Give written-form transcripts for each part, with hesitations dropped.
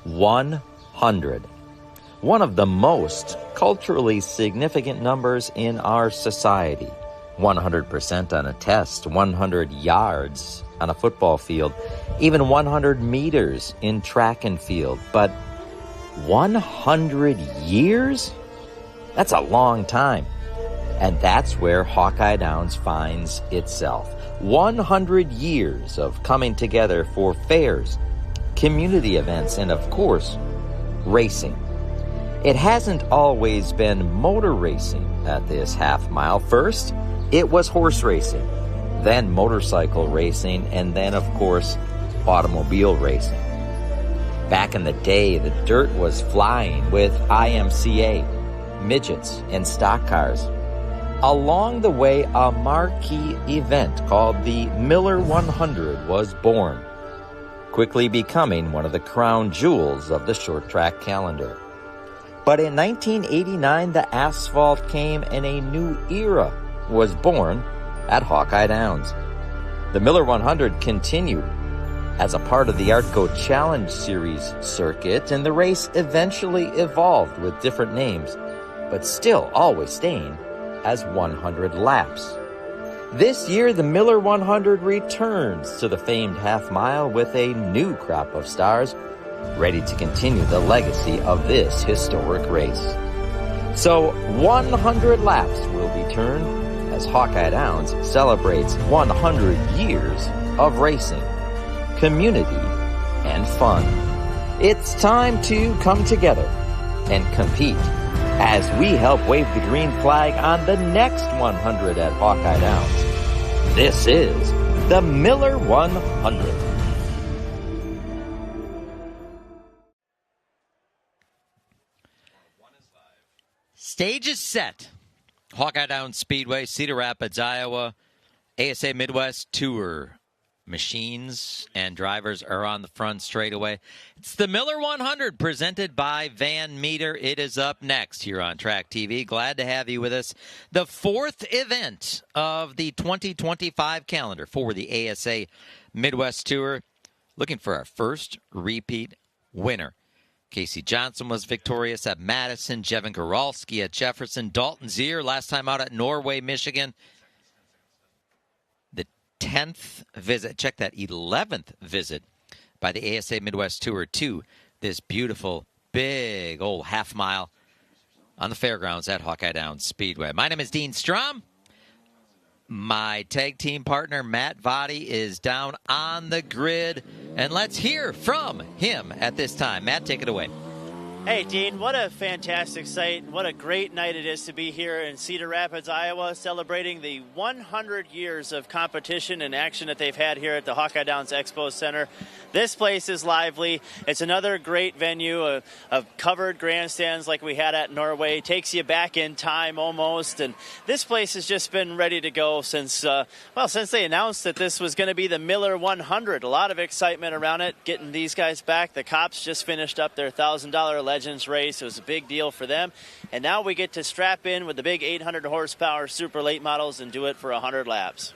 100. One of the most culturally significant numbers in our society. 100% on a test, 100 yards on a football field, even 100 meters in track and field. But 100 years? That's a long time. And that's where Hawkeye Downs finds itself. 100 years of coming together for fairs, community events, and of course, racing. It hasn't always been motor racing at this half mile. First, it was horse racing, then motorcycle racing, and then, of course, automobile racing. Back in the day, the dirt was flying with IMCA, midgets, and stock cars. Along the way, a marquee event called the Miller 100 was born, quickly becoming one of the crown jewels of the short track calendar. But in 1989, the asphalt came and a new era was born at Hawkeye Downs. The Miller 100 continued as a part of the Artco Challenge Series circuit, and the race eventually evolved with different names, but still always staying as 100 laps. This year, the Miller 100 returns to the famed half mile with a new crop of stars, ready to continue the legacy of this historic race. So 100 laps will be turned as Hawkeye Downs celebrates 100 years of racing, community, and fun. It's time to come together and compete as we help wave the green flag on the next 100 at Hawkeye Downs. This is the Miller 100. Stage is set. Hawkeye Downs Speedway, Cedar Rapids, Iowa. ASA Midwest Tour. Machines and drivers are on the front straightaway. It's the Miller 100 presented by Van Meter. It is up next here on Track TV. Glad to have you with us. The fourth event of the 2025 calendar for the ASA Midwest Tour. Looking for our first repeat winner. Casey Johnson was victorious at Madison. Jevin Goralski at Jefferson. Dalton Zier last time out at Norway, Michigan. The 10th visit, check that, 11th visit by the ASA Midwest Tour to this beautiful, big old half mile on the fairgrounds at Hawkeye Downs Speedway. My name is Dean Strom. My tag team partner, Matt Votty, is down on the grid. And let's hear from him at this time. Matt, take it away. Hey, Dean, what a fantastic sight. What a great night it is to be here in Cedar Rapids, Iowa, celebrating the 100 years of competition and action that they've had here at the Hawkeye Downs Expo Center. This place is lively. It's another great venue of covered grandstands like we had at Norway. Takes you back in time almost. And this place has just been ready to go since they announced that this was going to be the Miller 100. A lot of excitement around it, getting these guys back. The Cops just finished up their $1,000 Legends race. It was a big deal for them. And now we get to strap in with the big 800 horsepower super late models and do it for 100 laps.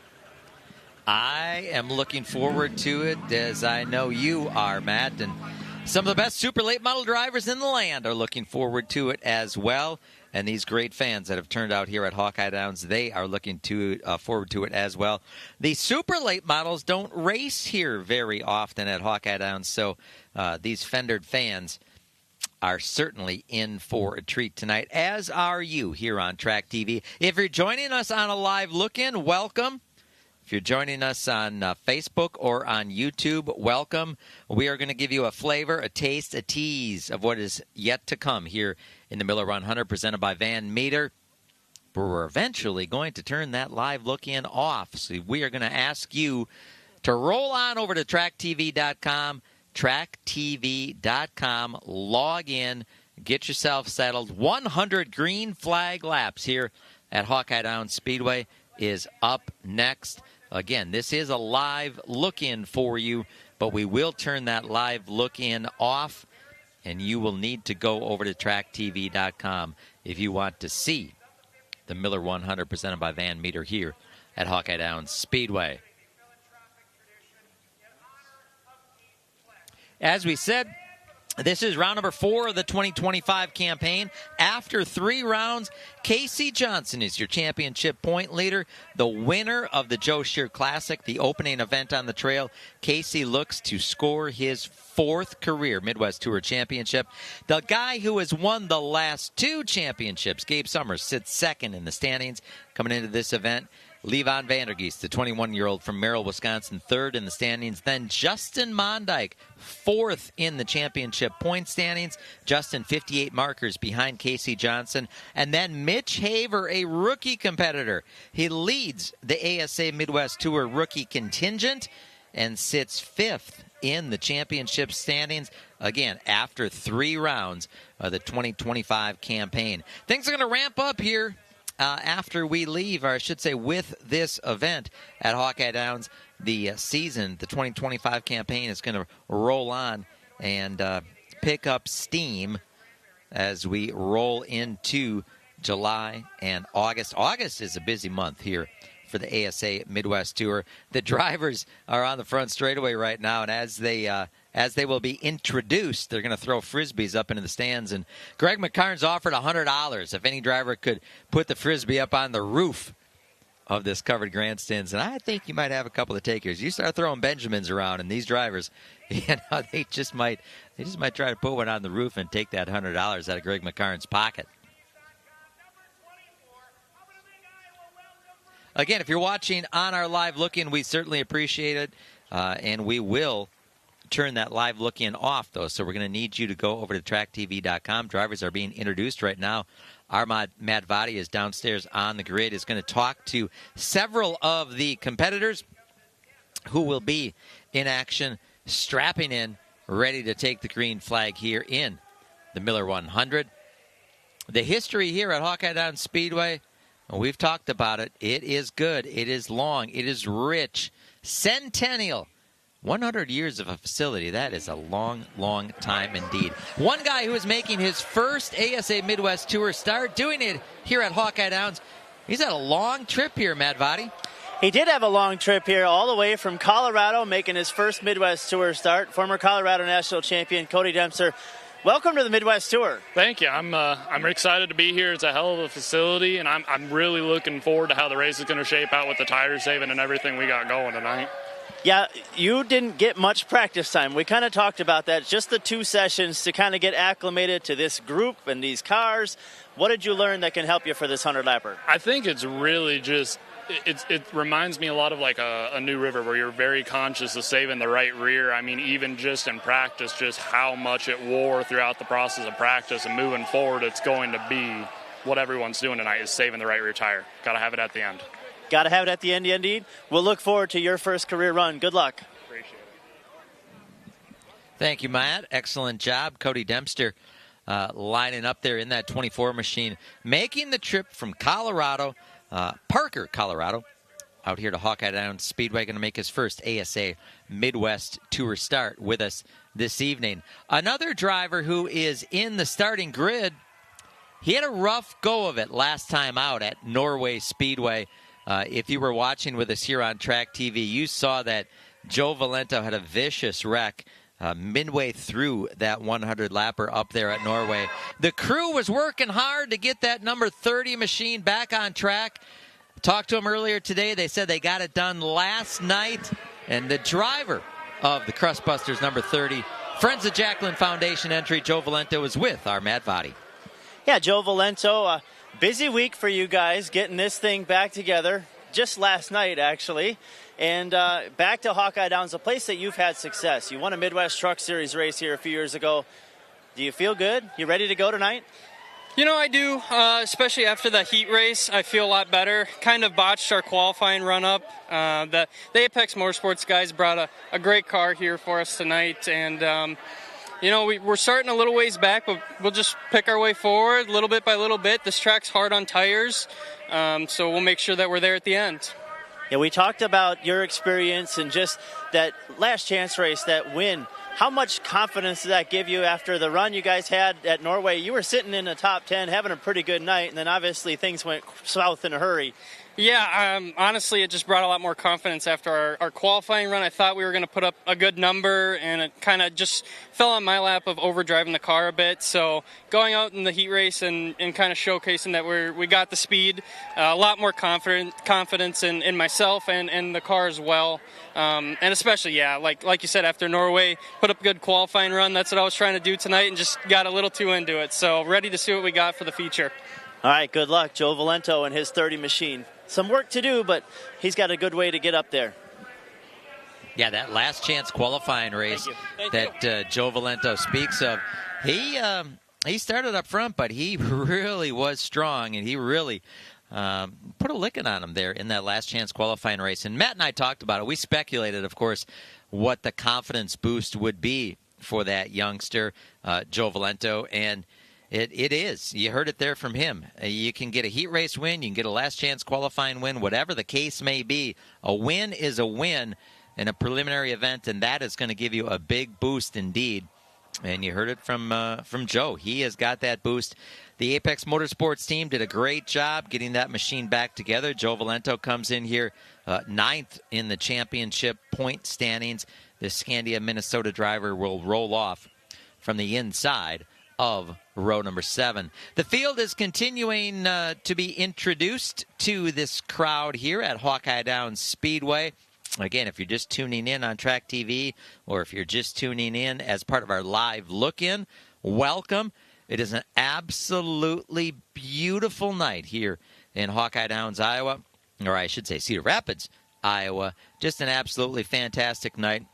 I am looking forward to it, as I know you are, Matt. And some of the best super late model drivers in the land are looking forward to it as well. And these great fans that have turned out here at Hawkeye Downs, they are looking forward to it as well. The super late models don't race here very often at Hawkeye Downs, so these fendered fans are certainly in for a treat tonight, as are you here on Track TV. If you're joining us on a live look-in, welcome. If you're joining us on Facebook or on YouTube, welcome. We are going to give you a flavor, a taste, a tease of what is yet to come here in the Miller 100 presented by Van Meter. We're eventually going to turn that live look-in off. So we are going to ask you to roll on over to tracktv.com. tracktv.com, log in, get yourself settled. 100 green flag laps here at Hawkeye Downs Speedway is up next. Again, this is a live look-in for you, but we will turn that live look-in off, and you will need to go over to tracktv.com if you want to see the Miller 100 presented by Van Meter here at Hawkeye Downs Speedway. As we said, This is round number 4 of the 2025 campaign. After 3 rounds, Casey Johnson is your championship point leader, the winner of the Joe Shear Classic, the opening event on the trail. Casey looks to score his 4th career Midwest Tour championship. The guy who has won the last 2 championships, Gabe Summers, sits 2nd in the standings coming into this event. Levon Vandergeest, the 21-year-old from Merrill, Wisconsin, 3rd in the standings. Then Justin Mondyke, 4th in the championship point standings. Justin, 58 markers behind Casey Johnson. And then Mitch Haver, a rookie competitor. He leads the ASA Midwest Tour rookie contingent and sits 5th in the championship standings. Again, after 3 rounds of the 2025 campaign. Things are going to ramp up here after we leave, or I should say with this event at Hawkeye Downs. The season, the 2025 campaign, is going to roll on and pick up steam as we roll into July and August. August is a busy month here for the ASA Midwest Tour. The drivers are on the front straightaway right now, and as they will be introduced, they're going to throw Frisbees up into the stands. And Greg McCarn's offered $100 if any driver could put the Frisbee up on the roof of this covered grandstands. And I think you might have a couple of takers. You start throwing Benjamins around, and these drivers, they just might try to put one on the roof and take that $100 out of Greg McCarn's pocket. Again, if you're watching on our live look-in, we certainly appreciate it, and we will turn that live look-in off, though, so we're going to need you to go over to tracktv.com. Drivers are being introduced right now. Armad Madvati is downstairs on the grid, is going to talk to several of the competitors who will be in action, strapping in, ready to take the green flag here in the Miller 100. The history here at Hawkeye Downs Speedway, we've talked about it. It is good. It is long. It is rich. Centennial. 100 years of a facility. That is a long, long time indeed. One guy who is making his first ASA Midwest Tour start, doing it here at Hawkeye Downs. He's had a long trip here, Madvati. He did have a long trip here, all the way from Colorado, making his first Midwest Tour start. Former Colorado National Champion Cody Dempster. Welcome to the Midwest Tour. Thank you. I'm excited to be here. It's a hell of a facility, and I'm really looking forward to how the race is going to shape out with the tire saving and everything we got going tonight. Yeah, you didn't get much practice time. We kind of talked about that, just the 2 sessions to kind of get acclimated to this group and these cars. What did you learn that can help you for this 100-lapper? I think it's really just it reminds me a lot of like a New River, where you're very conscious of saving the right rear. I mean, even just in practice, just how much it wore throughout the process of practice, and moving forward, it's going to be what everyone's doing tonight is saving the right rear tire. Got to have it at the end. Got to have it at the end, indeed. We'll look forward to your first career run. Good luck. Appreciate it. Thank you, Matt. Excellent job. Cody Dempster lining up there in that 24 machine, making the trip from Colorado, Parker, Colorado, out here to Hawkeye Downs Speedway. Going to make his first ASA Midwest Tour start with us this evening. Another driver who is in the starting grid, he had a rough go of it last time out at Norway Speedway. If you were watching with us here on Track TV, you saw that Joe Valento had a vicious wreck midway through that 100-lapper up there at Norway. The crew was working hard to get that number 30 machine back on track. Talked to them earlier today. They said they got it done last night. And the driver of the Crustbusters number 30, Friends of Jacqueline Foundation entry, Joe Valento, was with our Madvati. Yeah, Joe Valento, busy week for you guys getting this thing back together. Just last night, actually. And back to Hawkeye Downs, a place that you've had success. You won a Midwest Truck Series race here a few years ago. Do you feel good? You ready to go tonight? You know, I do, especially after the heat race. I feel a lot better. Kind of botched our qualifying run-up. The Apex Motorsports guys brought a great car here for us tonight. And, you know, we're starting a little ways back, but we'll just pick our way forward little bit by little bit. This track's hard on tires, so we'll make sure that we're there at the end. Yeah, we talked about your experience and just that last chance race, that win. How much confidence did that give you after the run you guys had at Norway? You were sitting in the top 10, having a pretty good night, and then obviously things went south in a hurry. Yeah, honestly, it just brought a lot more confidence after our qualifying run. I thought we were going to put up a good number, and it kind of just fell on my lap of overdriving the car a bit. So going out in the heat race and kind of showcasing that we got the speed, a lot more confidence in myself and the car as well. And especially, yeah, like you said, after Norway, put up a good qualifying run. That's what I was trying to do tonight and just got a little too into it. So ready to see what we got for the feature. All right, good luck, Joe Valento and his 30 machine. Some work to do, but he's got a good way to get up there. Yeah, that last chance qualifying race that Joe Valento speaks of, he started up front, but he really was strong, and he really put a licking on him there in that last chance qualifying race. And Matt and I talked about it. We speculated, of course, what the confidence boost would be for that youngster, Joe Valento, and It is. You heard it there from him. You can get a heat race win. You can get a last chance qualifying win, whatever the case may be. A win is a win in a preliminary event, and that is going to give you a big boost indeed. And you heard it from Joe. He has got that boost. The Apex Motorsports team did a great job getting that machine back together. Joe Valento comes in here 9th in the championship point standings. The Scandia, Minnesota driver will roll off from the inside of row number 7. The field is continuing to be introduced to this crowd here at Hawkeye Downs Speedway. Again, if you're just tuning in on Track TV or if you're just tuning in as part of our live look-in, welcome. It is an absolutely beautiful night here in Hawkeye Downs, Iowa, or I should say Cedar Rapids, Iowa. Just an absolutely fantastic night,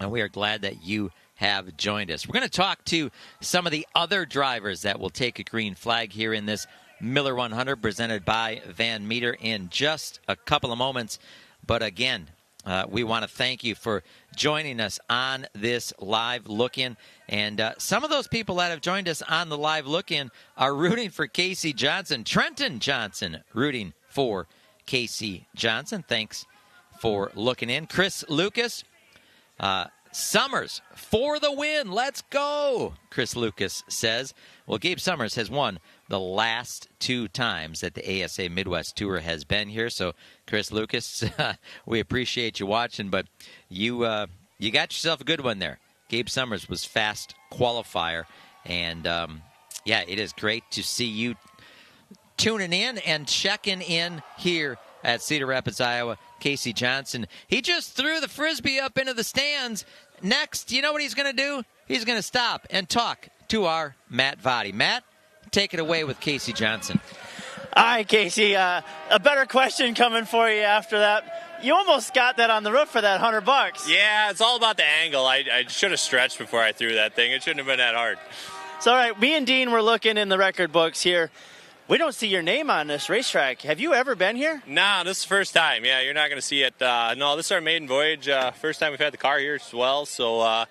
and we are glad that you have joined us. We're going to talk to some of the other drivers that will take a green flag here in this Miller 100 presented by Van Meter in just a couple of moments. But again, we want to thank you for joining us on this live look-in. And some of those people that have joined us on the live look-in are rooting for Casey Johnson. Trenton Johnson rooting for Casey Johnson. Thanks for looking in. Chris Lucas, Summers for the win. Let's go, Chris Lucas says. Well, Gabe Summers has won the last 2 times that the ASA Midwest Tour has been here. So, Chris Lucas, we appreciate you watching, but you got yourself a good one there. Gabe Summers was fast qualifier, and yeah, it is great to see you tuning in and checking in here at Cedar Rapids, Iowa. Casey Johnson, he just threw the Frisbee up into the stands. Next, you know what he's going to do? He's going to stop and talk to our Matt Votty. Matt, take it away with Casey Johnson. All right, Casey, a better question coming for you after that. You almost got that on the roof for that $100. Yeah, it's all about the angle. I should have stretched before I threw that thing. It shouldn't have been that hard. So, all right, me and Dean were looking in the record books here. We don't see your name on this racetrack. Have you ever been here? No, this is the first time. Yeah, you're not going to see it. No, this is our maiden voyage. First time we've had the car here as well. So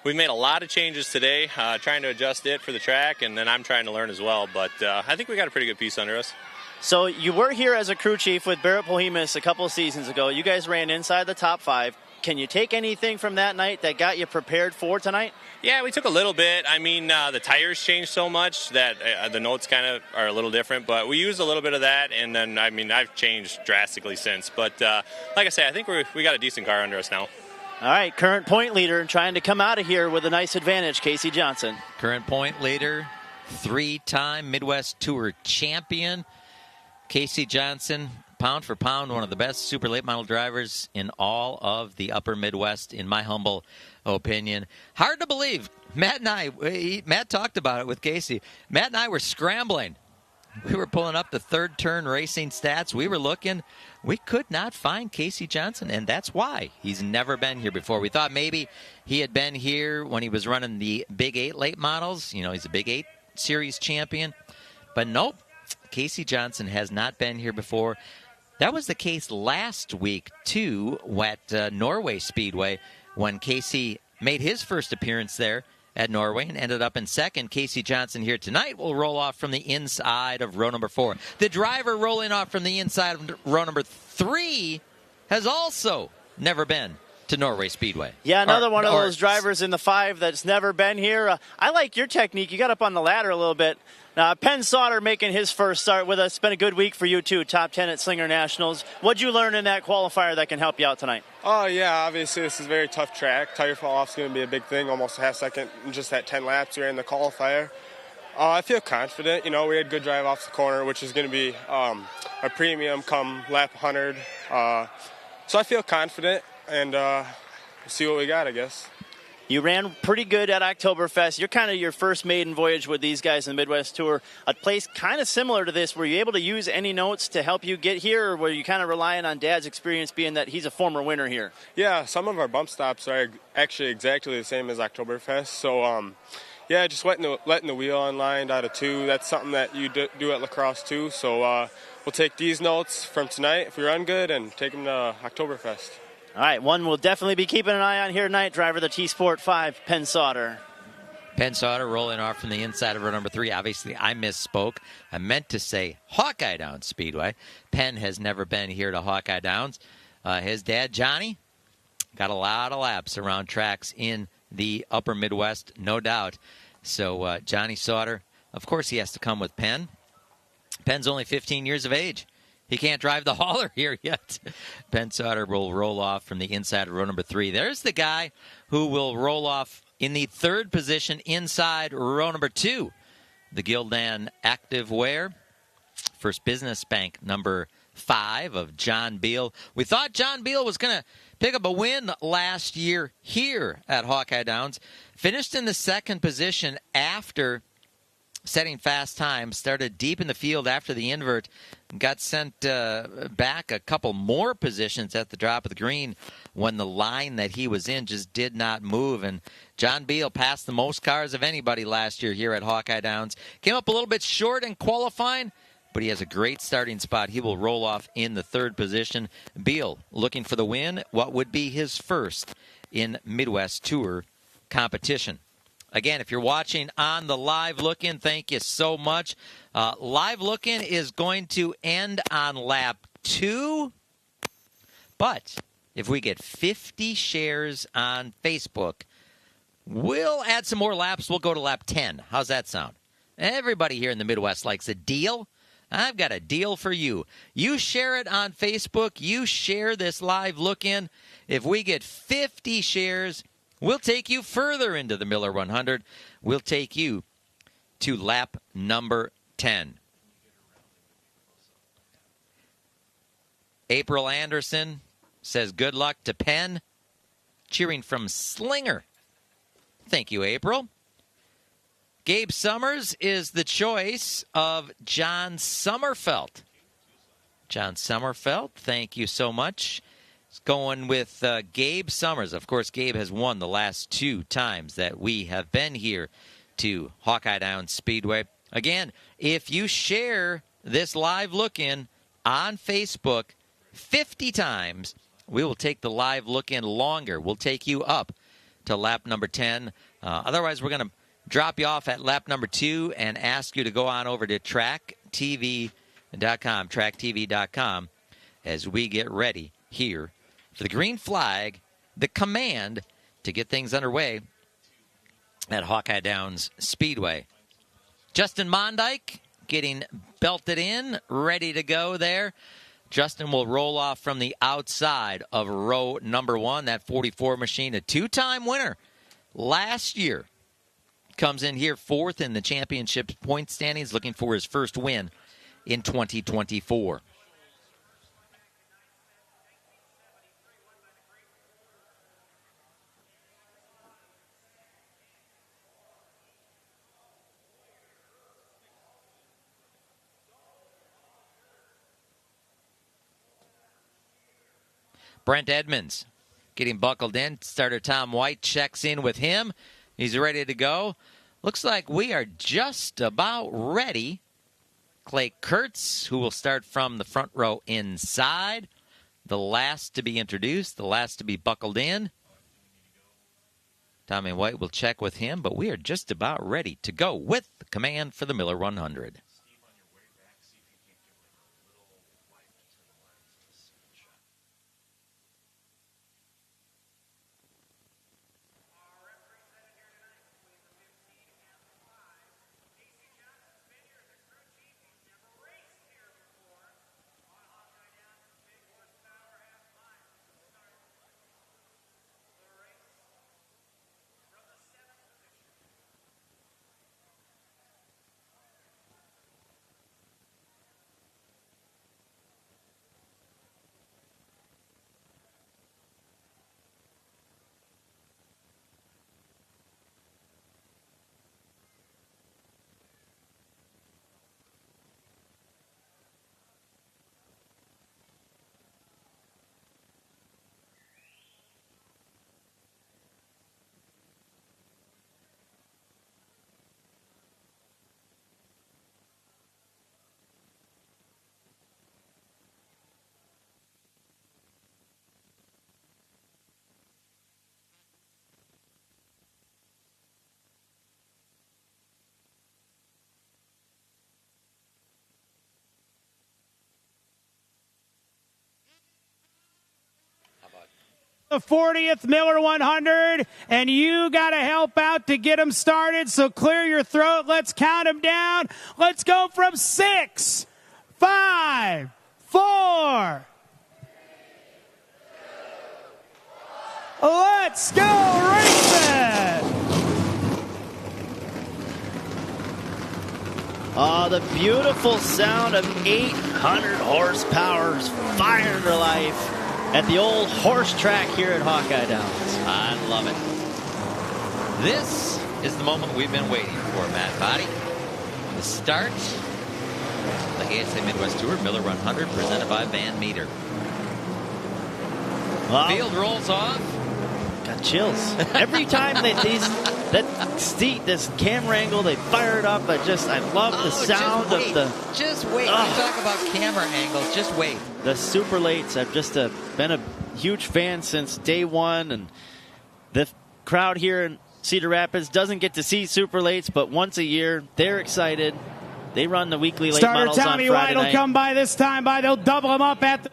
we've made a lot of changes today, trying to adjust it for the track, and then I'm trying to learn as well. But I think we got a pretty good piece under us. So you were here as a crew chief with Barrett Polhemus a couple of seasons ago. You guys ran inside the top 5. Can you take anything from that night that got you prepared for tonight? Yeah, we took a little bit. I mean, the tires changed so much that the notes kind of are a little different, but we used a little bit of that, and then, I mean, I've changed drastically since. But like I say, I think we got a decent car under us now. All right, current point leader and trying to come out of here with a nice advantage, Casey Johnson. Current point leader, 3-time Midwest Tour champion, Casey Johnson. Pound for pound, one of the best super late model drivers in all of the upper Midwest, in my humble opinion. Hard to believe. Matt talked about it with Casey. Matt and I were scrambling. We were pulling up the third turn racing stats. We were looking. We could not find Casey Johnson, and that's why. He's never been here before. We thought maybe he had been here when he was running the Big 8 late models. You know, he's a Big 8 series champion. But nope, Casey Johnson has not been here before. That was the case last week, too, at Norway Speedway, when Casey made his first appearance there at Norway and ended up in second. Casey Johnson here tonight will roll off from the inside of row number 4. The driver rolling off from the inside of row number 3 has also never been to Norway Speedway. Yeah, another one of those drivers in the 5 that's never been here. I like your technique. You got up on the ladder a little bit. Penn Sauter making his first start with us. It's been a good week for you, too. Top 10 at Slinger Nationals. What'd you learn in that qualifier that can help you out tonight? Oh, yeah, obviously this is a very tough track. Tire fall-off is going to be a big thing, almost a half second in just that 10 laps we ran the qualifier. I feel confident. You know, we had good drive off the corner, which is going to be a premium come lap 100. So I feel confident, and we'll see what we got, I guess. You ran pretty good at Oktoberfest. You're kind of your first maiden voyage with these guys in the Midwest Tour. A place kind of similar to this. Were you able to use any notes to help you get here, or were you kind of relying on Dad's experience being that he's a former winner here? Yeah, some of our bump stops are actually exactly the same as Oktoberfest. So, yeah, just letting the wheel unlined out of 2. That's something that you do at lacrosse, too. So we'll take these notes from tonight if we run good and take them to Oktoberfest. All right, one we'll definitely be keeping an eye on here tonight. Driver of the T-Sport 5, Penn Sauter. Penn Sauter rolling off from the inside of row number 3. Obviously, I misspoke. I meant to say Hawkeye Downs Speedway. Penn has never been here to Hawkeye Downs. His dad, Johnny, got a lot of laps around tracks in the upper Midwest, no doubt. So Johnny Sauter, of course he has to come with Penn. Penn's only 15 years of age. He can't drive the hauler here yet. Penn Sauter will roll off from the inside of row number 3. There's the guy who will roll off in the 3rd position inside row number 2. The Gildan Active Wear. First Business Bank number 5 of John Beal. We thought John Beal was going to pick up a win last year here at Hawkeye Downs. Finished in the 2nd position after setting fast times. Started deep in the field after the invert. Got sent back a couple more positions at the drop of the green when the line that he was in just did not move. And John Beal passed the most cars of anybody last year here at Hawkeye Downs. Came up a little bit short in qualifying, but he has a great starting spot. He will roll off in the 3rd position. Beal looking for the win, what would be his first in Midwest Tour competition. Again, if you're watching on the Live Look-In, thank you so much. Live Look-In is going to end on lap 2. But if we get 50 shares on Facebook, we'll add some more laps. We'll go to lap 10. How's that sound? Everybody here in the Midwest likes a deal. I've got a deal for you. You share it on Facebook. You share this Live Look-In. If we get 50 shares, we'll take you further into the Miller 100. We'll take you to lap number 10. April Anderson says good luck to Penn. Cheering from Slinger. Thank you, April. Gabe Summers is the choice of John Sommerfeld. John Sommerfeld, thank you so much. Going with Gabe Summers. Of course, Gabe has won the last 2 times that we have been here to Hawkeye Downs Speedway. Again, if you share this Live Look-In on Facebook 50 times, we will take the Live Look-In longer. We'll take you up to lap number 10. Otherwise, we're going to drop you off at lap number 2 and ask you to go on over to tracktv.com, as we get ready here for the green flag, the command to get things underway at Hawkeye Downs Speedway. Justin Mondike getting belted in, ready to go there. Justin will roll off from the outside of row number 1, that 44 machine, a 2-time winner last year. Comes in here 4th in the championship point standings, looking for his first win in 2024. Brent Edmonds getting buckled in. Starter Tom White checks in with him. He's ready to go. Looks like we are just about ready. Clay Kurtz, who will start from the front row inside. The last to be introduced, the last to be buckled in. Tommy White will check with him, but we are just about ready to go with the command for the Miller 100. the 40th Miller 100, and you got to help out to get them started, so clear your throat. Let's count them down. Let's go from 6, 5, 4. Let's go racing! Oh, the beautiful sound of 800 horsepower firing to life at the old horse track here at Hawkeye Downs. I love it. This is the moment we've been waiting for, Matt Body. The start of the ASA Midwest Tour Miller 100 presented by Van Meter. Wow. Field rolls off. Got chills. Every time this camera angle, they fire it up. I love the sound of the. Just wait. You talk about camera angles. Just wait. The super lates. I've just been a huge fan since day one, and the crowd here in Cedar Rapids doesn't get to see super lates, but once a year they're excited. They run the weekly late Starter models on Tommy Friday White will night. come by this time. They'll double him up at the.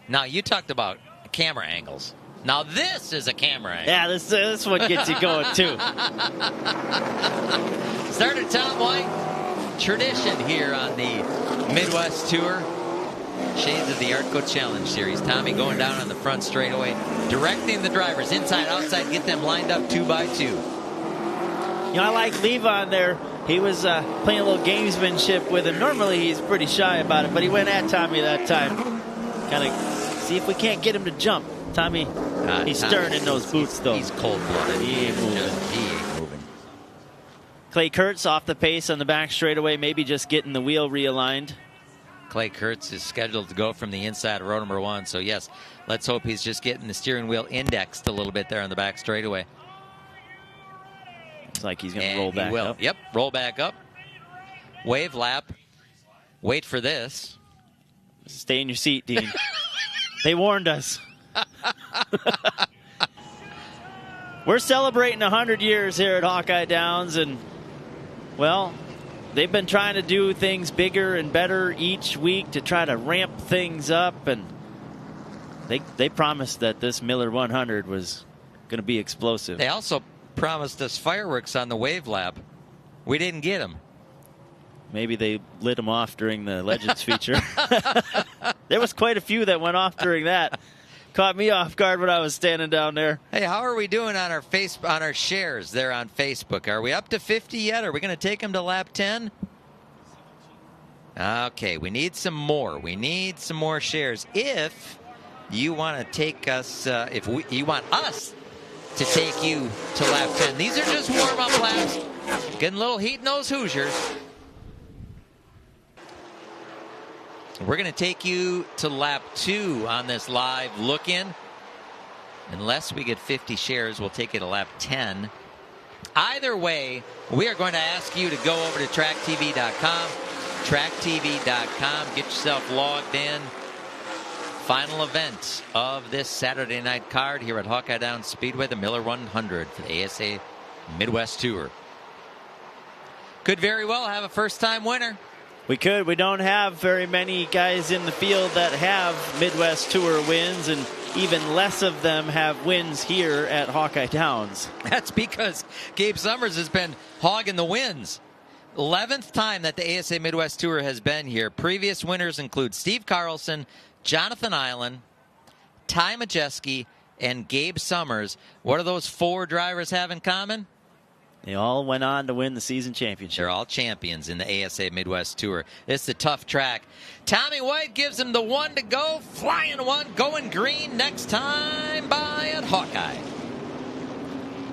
Now you talked about camera angles. Now this is a camera angle. Yeah, this one gets you going too. Starter Tom White. Tradition here on the Midwest Tour. Shades of the Artco Challenge Series. Tommy going down on the front straightaway, directing the drivers inside, outside, get them lined up 2 by 2. You know, I like Levon there. He was playing a little gamesmanship with him. Normally he's pretty shy about it, but he went at Tommy that time. Kind of see if we can't get him to jump. Tommy, he's stern in those boots, though. He's cold-blooded. He ain't moving. He ain't moving. Clay Kurtz off the pace on the back straightaway, maybe just getting the wheel realigned. Clay Kurtz is scheduled to go from the inside of row number 1. So, yes, let's hope he's just getting the steering wheel indexed a little bit there on the back straightaway. Looks like he's going to roll back up. Yep, roll back up. Wave lap. Wait for this. Stay in your seat, Dean. They warned us. We're celebrating 100 years here at Hawkeye Downs, and, well, they've been trying to do things bigger and better each week to try to ramp things up, and they promised that this Miller 100 was going to be explosive. They also promised us fireworks on the wave lap. We didn't get them. Maybe they lit them off during the Legends feature. There was quite a few that went off during that. Caught me off guard when I was standing down there. Hey, how are we doing on our shares there on Facebook? Are we up to 50 yet? Are we going to take them to lap 10? Okay, we need some more. We need some more shares. If you want to take us, you want us to take you to lap 10. These are just warm-up laps. Getting a little heat in those Hoosiers. We're going to take you to lap 2 on this live look-in. Unless we get 50 shares, we'll take you to lap 10. Either way, we are going to ask you to go over to tracktv.com. Tracktv.com. Get yourself logged in. Final event of this Saturday night card here at Hawkeye Downs Speedway, the Miller 100 for the ASA Midwest Tour. Could very well have a first-time winner. We could. We don't have very many guys in the field that have Midwest Tour wins, and even less of them have wins here at Hawkeye Downs. That's because Gabe Summers has been hogging the wins. 11th time that the ASA Midwest Tour has been here. Previous winners include Steve Carlson, Jonathan Island, Ty Majeski, and Gabe Summers. What do those 4 drivers have in common? They all went on to win the season championship. They're all champions in the ASA Midwest Tour. It's a tough track. Tommy White gives him the 1 to go. Flying 1, going green next time by at Hawkeye.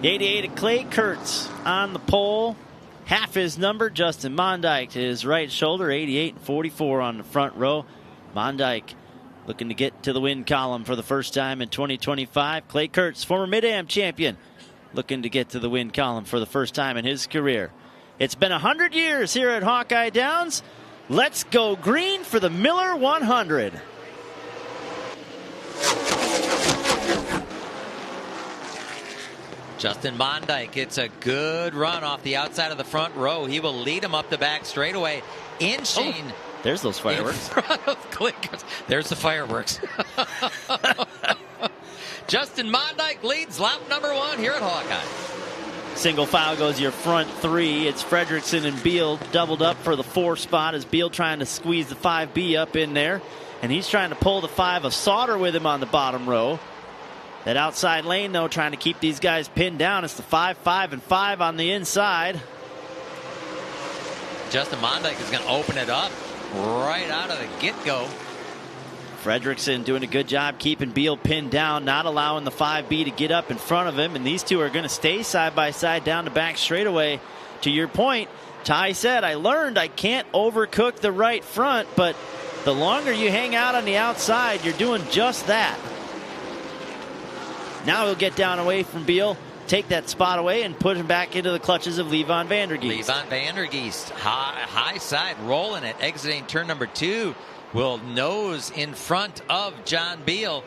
88 of Clay Kurtz on the pole. Half his number. Justin Mondyke to his right shoulder. 88 and 44 on the front row. Mondyke looking to get to the win column for the first time in 2025. Clay Kurtz, former Mid-Am champion, looking to get to the win column for the first time in his career. It's been 100 years here at Hawkeye Downs. Let's go green for the Miller 100. Justin Mondyke gets a good run off the outside of the front row. He will lead him up the back straightaway, inching There's those fireworks. In front of Clay Kurtz. There's the fireworks. Justin Mondyke leads lap number 1 here at Hawkeye. Single file goes your front 3. It's Fredrickson and Beal doubled up for the 4 spot as Beal trying to squeeze the 5B up in there. And he's trying to pull the 5 of Sauter with him on the bottom row. That outside lane, though, trying to keep these guys pinned down. It's the 5, 5, and 5 on the inside. Justin Mondyke is going to open it up right out of the get-go. Fredrickson doing a good job keeping Beal pinned down, not allowing the 5B to get up in front of him. And these two are going to stay side by side down the back straightaway. To your point, Ty said, I learned I can't overcook the right front, but the longer you hang out on the outside, you're doing just that. Now he'll get down away from Beal, take that spot away, and put him back into the clutches of Levon Vandergeest. Levon Vandergeest, high side, rolling it, exiting turn number 2. Will nose in front of John Beal.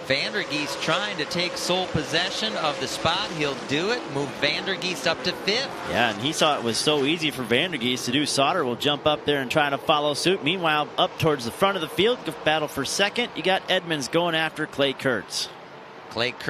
Vandergeest trying to take sole possession of the spot. He'll do it. Move Vandergeest up to 5th. Yeah, and he saw it was so easy for Vandergeest to do. Sauter will jump up there and try to follow suit. Meanwhile, up towards the front of the field, battle for second. You got Edmonds going after Clay Kurtz. Clay Kurtz